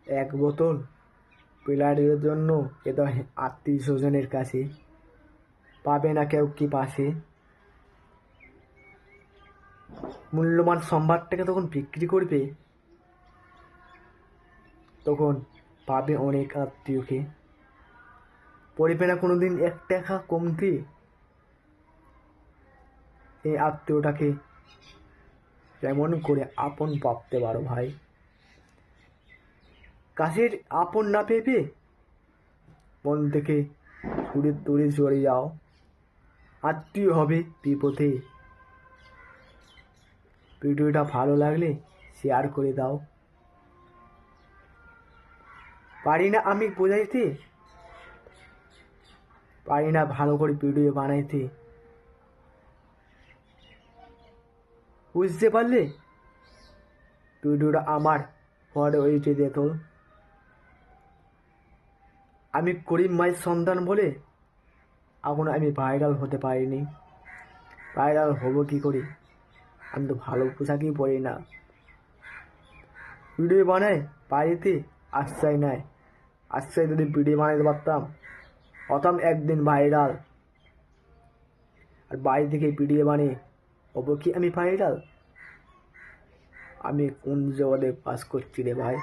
এক বোতল পিলারের জন্য এ তো আত্মীয় স্বজনের কাছে পাবে না কেউ কি পাশে। মূল্যবান সম্ভারটাকে তখন বিক্রি করবে, তখন পাবে অনেক আত্মীয়কে, পড়বে না কোনোদিন এক টাকা কমতি। এই আত্মীয়টাকে কেমন করে আপন ভাবতে পারো ভাই? কাছের আপন না ভেবে মন থেকে দূরে দূরে সরে যাও। আত্মীয় হবে বিপদে। ভিডিওটা ভালো লাগলে শেয়ার করে দাও। পারি না আমি বোঝাইতে, পারি না ভালো করে ভিডিও বানাইতে, বুঝতে পারলে? ভিডিওটা আমার পরে ওইটে দে তোর। আমি গরিব মায়ের সন্তান বলে এখন আমি ভাইরাল হতে পারিনি। ভাইরাল হবো কি করে? আমি তো ভালো পোশাকই পরি না। ভিডিও বানাই বাড়িতে, আশ্রয় নেয়। আশ্রয় যদি ভিডিও বানাইতে পারতাম, হতাম একদিন ভাইরাল। আর বাড়ি থেকে ভিডিও বানিয়ে হবো কি আমি ভাইরাল? আমি কোন জগতে বাস করছি রে ভাই?